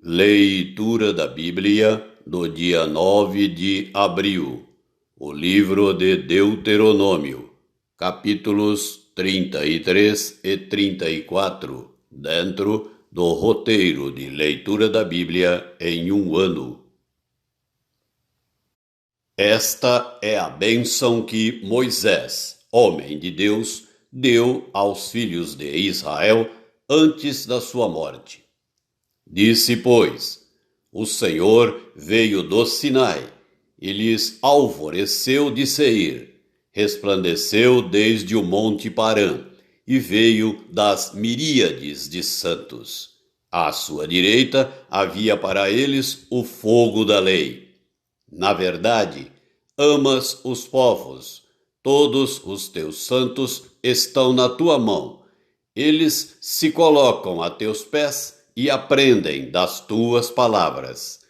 Leitura da Bíblia do dia 9 de abril. O livro de Deuteronômio, capítulos 33 e 34, dentro do roteiro de leitura da Bíblia em um ano. Esta é a bênção que Moisés, homem de Deus, deu aos filhos de Israel antes da sua morte. Disse, pois, o Senhor veio do Sinai e lhes alvoreceu de Seir, resplandeceu desde o monte Parã e veio das miríades de santos. À sua direita havia para eles o fogo da lei. Na verdade, amas os povos, todos os teus santos estão na tua mão. Eles se colocam a teus pés e aprendem das tuas palavras.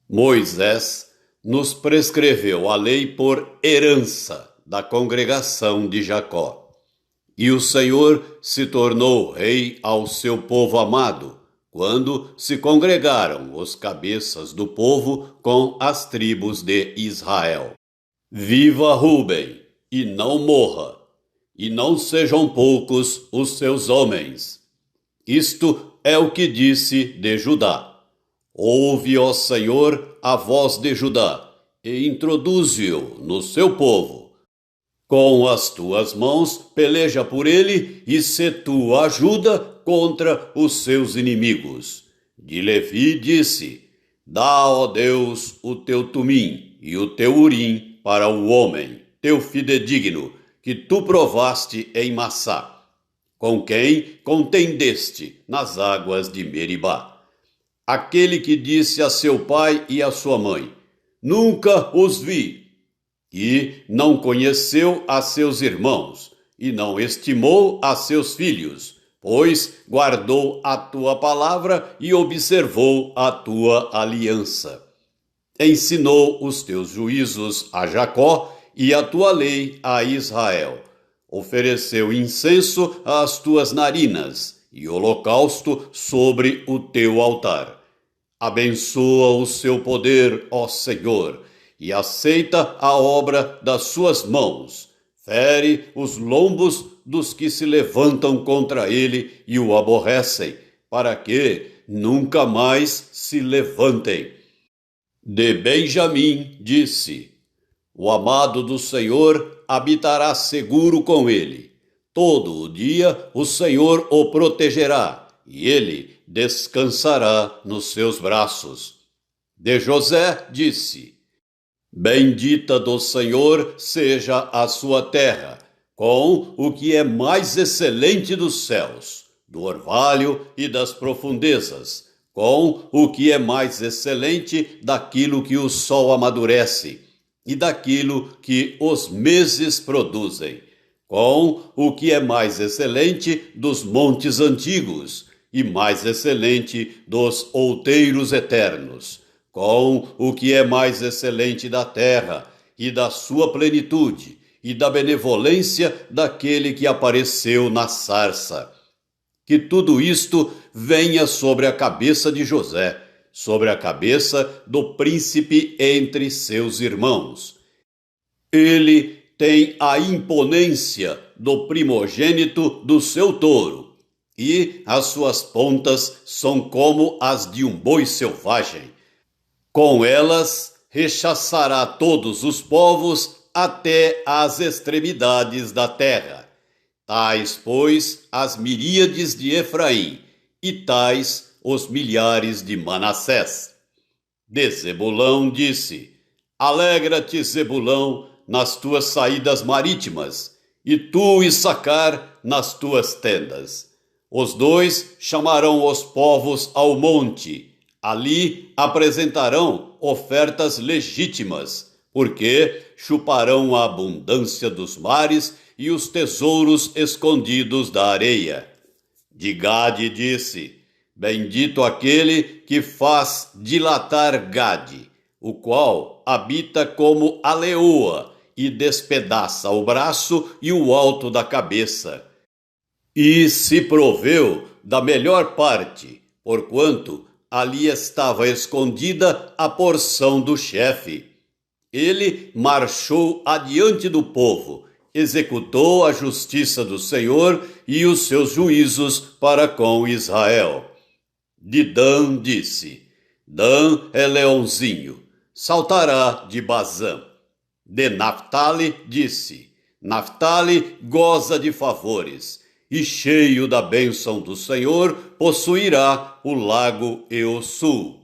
Moisés nos prescreveu a lei por herança da congregação de Jacó. E o Senhor se tornou rei ao seu povo amado, quando se congregaram os cabeças do povo com as tribos de Israel. Viva Ruben, e não morra, e não sejam poucos os seus homens. Isto é o que disse de Judá. Ouve, ó Senhor, a voz de Judá, e introduze-o no seu povo. Com as tuas mãos peleja por ele, e se tu ajuda contra os seus inimigos. De Levi disse, dá, ó Deus, o teu tumim e o teu urim para o homem, teu fidedigno, que tu provaste em Massá, com quem contendeste nas águas de Meribá. Aquele que disse a seu pai e a sua mãe, nunca os vi, e não conheceu a seus irmãos, e não estimou a seus filhos, pois guardou a tua palavra e observou a tua aliança. Ensinou os teus juízos a Jacó e a tua lei a Israel. Ofereceu incenso às tuas narinas e holocausto sobre o teu altar. Abençoa o seu poder, ó Senhor, e aceita a obra das suas mãos. Fere os lombos dos que se levantam contra ele e o aborrecem, para que nunca mais se levantem. De Benjamim disse, o amado do Senhor habitará seguro com ele. Todo o dia o Senhor o protegerá, e ele descansará nos seus braços. De José disse, bendita do Senhor seja a sua terra, com o que é mais excelente dos céus, do orvalho e das profundezas, com o que é mais excelente daquilo que o sol amadurece, e daquilo que os meses produzem, com o que é mais excelente dos montes antigos, e mais excelente dos outeiros eternos, com o que é mais excelente da terra, e da sua plenitude, e da benevolência daquele que apareceu na sarça. Que tudo isto venha sobre a cabeça de José, sobre a cabeça do príncipe entre seus irmãos. Ele tem a imponência do primogênito do seu touro, e as suas pontas são como as de um boi selvagem. Com elas rechaçará todos os povos até as extremidades da terra. Tais, pois, as miríades de Efraim, e tais os milhares de Manassés. De Zebulão disse, alegra-te, Zebulão, nas tuas saídas marítimas, e tu, Issacar, nas tuas tendas. Os dois chamarão os povos ao monte, ali apresentarão ofertas legítimas, porque chuparão a abundância dos mares e os tesouros escondidos da areia. De Gade disse, bendito aquele que faz dilatar Gade, o qual habita como a leoa e despedaça o braço e o alto da cabeça. E se proveu da melhor parte, porquanto ali estava escondida a porção do chefe. Ele marchou adiante do povo, executou a justiça do Senhor e os seus juízos para com Israel. De Dan disse: Dan é leãozinho, saltará de Bazã. De Naphtali disse: Naphtali goza de favores, e cheio da bênção do Senhor, possuirá o lago e o sul.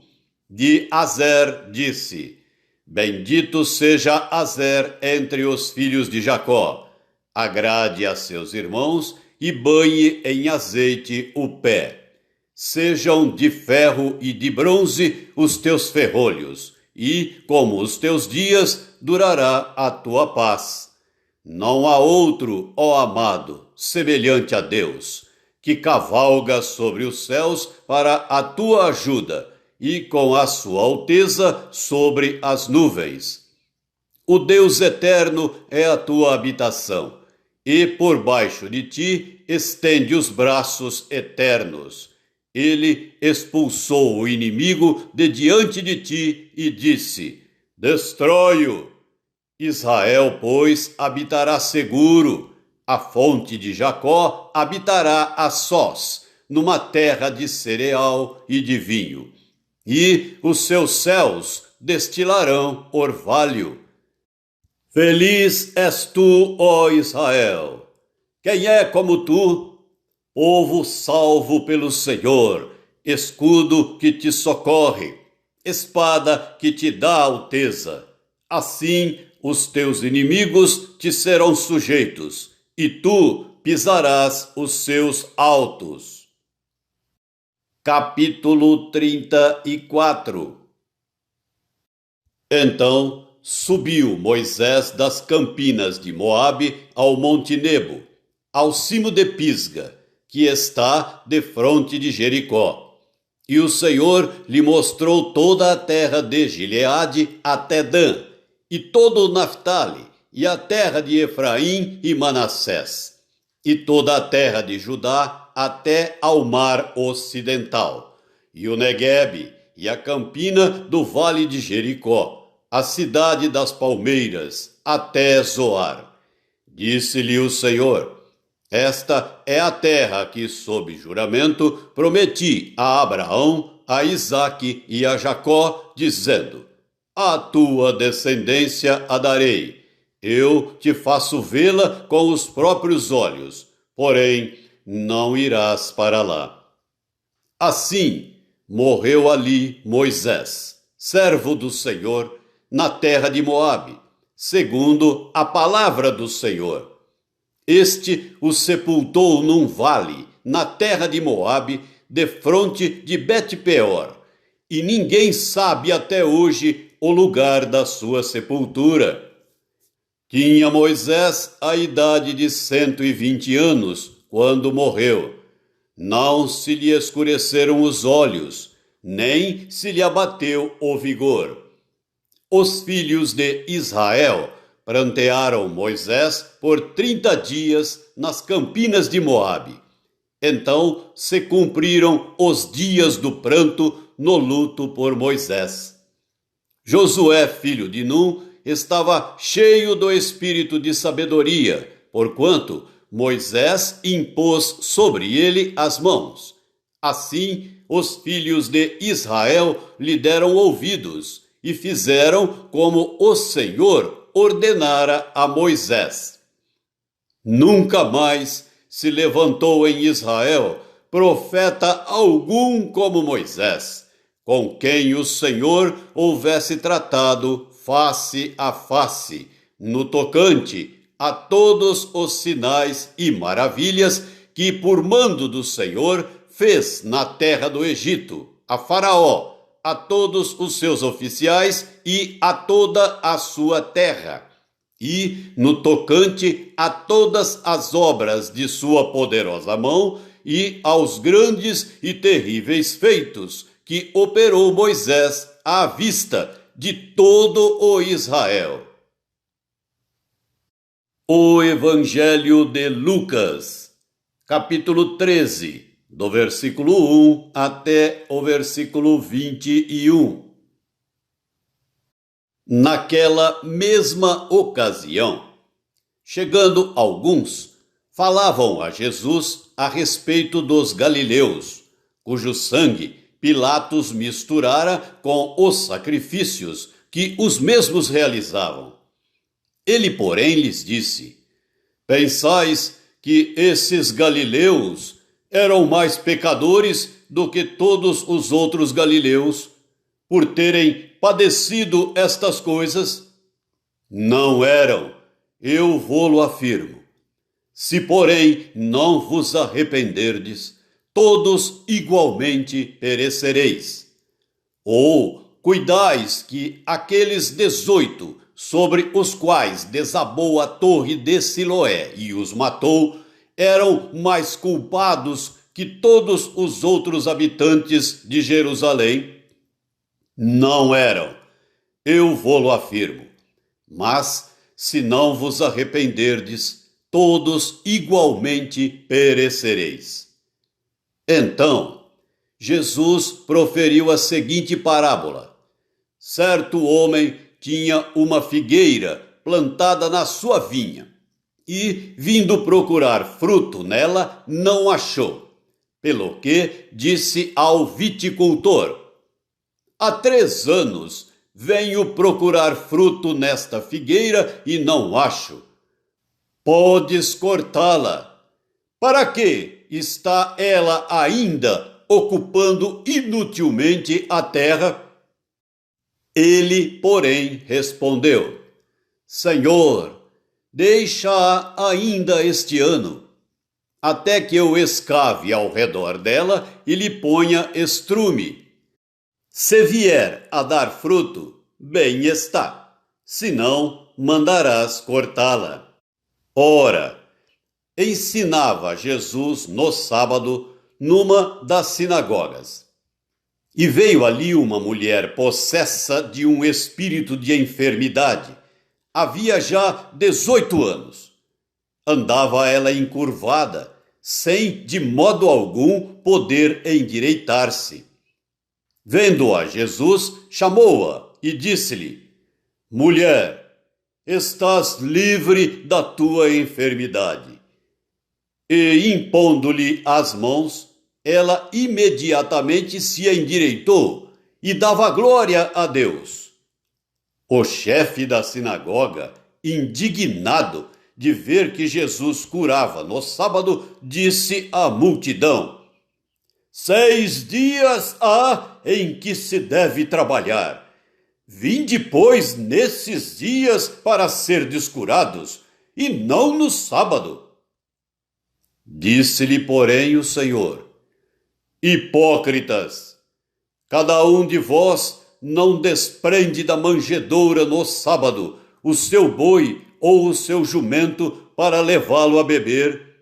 De Aser disse: Bendito seja Aser entre os filhos de Jacó. Agrade a seus irmãos e banhe em azeite o pé. Sejam de ferro e de bronze os teus ferrolhos, e, como os teus dias, durará a tua paz. Não há outro, ó amado, semelhante a Deus, que cavalga sobre os céus para a tua ajuda, e com a sua alteza sobre as nuvens. O Deus eterno é a tua habitação, e por baixo de ti estende os braços eternos. Ele expulsou o inimigo de diante de ti e disse: Destrói-o. Israel, pois, habitará seguro. A fonte de Jacó habitará a sós, numa terra de cereal e de vinho. E os seus céus destilarão orvalho. Feliz és tu, ó Israel! Quem é como tu? Povo salvo pelo Senhor, escudo que te socorre, espada que te dá alteza. Assim os teus inimigos te serão sujeitos, e tu pisarás os seus altos. Capítulo 34. Então subiu Moisés das campinas de Moabe ao Monte Nebo, ao cimo de Pisga, que está defronte de Jericó. E o Senhor lhe mostrou toda a terra de Gileade até Dan, e todo o Naphtali, e a terra de Efraim e Manassés, e toda a terra de Judá até ao mar ocidental, e o Neguebe, e a campina do vale de Jericó, a cidade das palmeiras, até Zoar. Disse-lhe o Senhor: Esta é a terra que, sob juramento, prometi a Abraão, a Isaque e a Jacó, dizendo: A tua descendência a darei. Eu te faço vê-la com os próprios olhos, porém não irás para lá. Assim morreu ali Moisés, servo do Senhor, na terra de Moabe, segundo a palavra do Senhor. Este o sepultou num vale, na terra de Moabe, defronte de Bet-peor, e ninguém sabe até hoje o lugar da sua sepultura. Tinha Moisés a idade de 120 anos, quando morreu. Não se lhe escureceram os olhos, nem se lhe abateu o vigor. Os filhos de Israel prantearam Moisés por 30 dias nas campinas de Moabe. Então se cumpriram os dias do pranto no luto por Moisés. Josué, filho de Num, estava cheio do espírito de sabedoria, porquanto Moisés impôs sobre ele as mãos. Assim, os filhos de Israel lhe deram ouvidos e fizeram como o Senhor ordenara a Moisés. Nunca mais se levantou em Israel profeta algum como Moisés, com quem o Senhor houvesse tratado face a face, no tocante a todos os sinais e maravilhas que, por mando do Senhor, fez na terra do Egito, a Faraó, a todos os seus oficiais e a toda a sua terra, e no tocante a todas as obras de sua poderosa mão e aos grandes e terríveis feitos que operou Moisés à vista de todo o Israel. O Evangelho de Lucas, capítulo 13, do versículo 1 até o versículo 21. Naquela mesma ocasião, chegando alguns, falavam a Jesus a respeito dos galileus, cujo sangue Pilatos misturara com os sacrifícios que os mesmos realizavam. Ele, porém, lhes disse: Pensais que esses galileus eram mais pecadores do que todos os outros galileus, por terem padecido estas coisas? Não eram, eu vô-lo afirmo. Se, porém, não vos arrependerdes, todos igualmente perecereis. Ou cuidais que aqueles 18, sobre os quais desabou a torre de Siloé e os matou, eram mais culpados que todos os outros habitantes de Jerusalém? Não eram, eu vô-lo afirmo. Mas, se não vos arrependerdes, todos igualmente perecereis. Então, Jesus proferiu a seguinte parábola. Certo homem tinha uma figueira plantada na sua vinha e, vindo procurar fruto nela, não achou. Pelo que disse ao viticultor: Há 3 anos venho procurar fruto nesta figueira e não acho. Podes cortá-la. Para que está ela ainda ocupando inutilmente a terra? Ele, porém, respondeu: Senhor, deixa-a ainda este ano, até que eu escave ao redor dela e lhe ponha estrume. Se vier a dar fruto, bem está, senão mandarás cortá-la. Ora, ensinava Jesus no sábado numa das sinagogas. E veio ali uma mulher possessa de um espírito de enfermidade. Havia já 18 anos. Andava ela encurvada, sem de modo algum poder endireitar-se. Vendo-a Jesus, chamou-a e disse-lhe: Mulher, estás livre da tua enfermidade. E impondo-lhe as mãos, ela imediatamente se endireitou e dava glória a Deus. O chefe da sinagoga, indignado de ver que Jesus curava no sábado, disse à multidão: 6 dias há em que se deve trabalhar. Vinde, pois, nesses dias para serdes curados, e não no sábado. Disse-lhe, porém, o Senhor: Hipócritas, cada um de vós não desprende da manjedoura no sábado o seu boi ou o seu jumento para levá-lo a beber.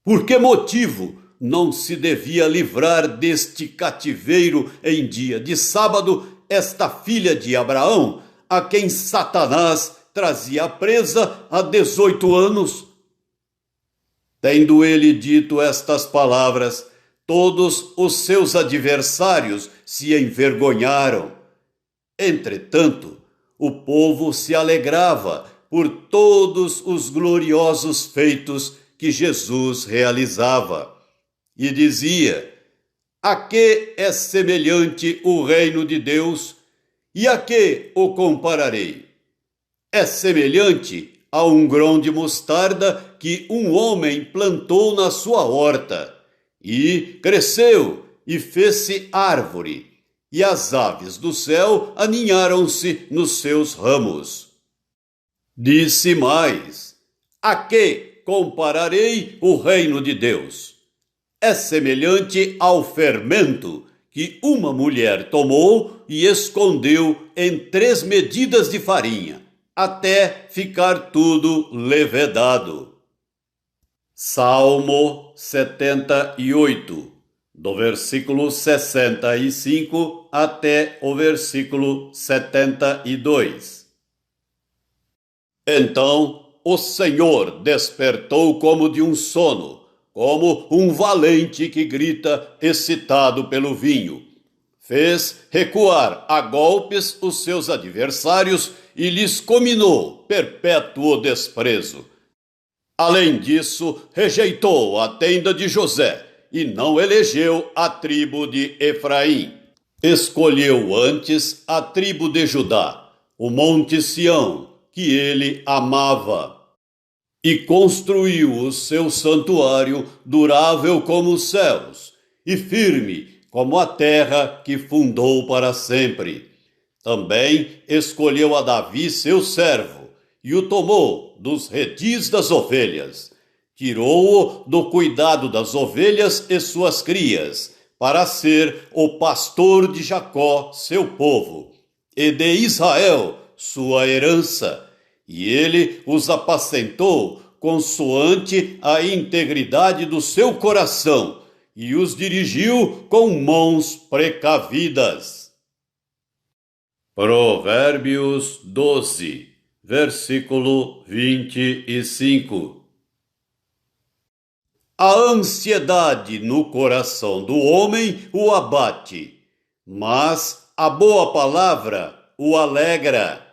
Por que motivo não se devia livrar deste cativeiro em dia de sábado esta filha de Abraão, a quem Satanás trazia presa há 18 anos? Tendo ele dito estas palavras, todos os seus adversários se envergonharam. Entretanto, o povo se alegrava por todos os gloriosos feitos que Jesus realizava. E dizia: A que é semelhante o reino de Deus? E a que o compararei? É semelhante a um grão de mostarda que um homem plantou na sua horta, e cresceu e fez-se árvore, e as aves do céu aninharam-se nos seus ramos. Disse mais: A que compararei o reino de Deus? É semelhante ao fermento que uma mulher tomou e escondeu em 3 medidas de farinha, até ficar tudo levedado. Salmo 78, do versículo 65 até o versículo 72. Então o Senhor despertou como de um sono, como um valente que grita excitado pelo vinho. Fez recuar a golpes os seus adversários e lhes comminou perpétuo desprezo. Além disso, rejeitou a tenda de José e não elegeu a tribo de Efraim. Escolheu antes a tribo de Judá, o monte Sião, que ele amava, e construiu o seu santuário durável como os céus, e firme como a terra que fundou para sempre. Também escolheu a Davi seu servo, e o tomou dos redis das ovelhas. Tirou-o do cuidado das ovelhas e suas crias, para ser o pastor de Jacó, seu povo, e de Israel, sua herança. E ele os apacentou consoante a integridade do seu coração, e os dirigiu com mãos precavidas. Provérbios 12, versículo 25. A ansiedade no coração do homem o abate, mas a boa palavra o alegra.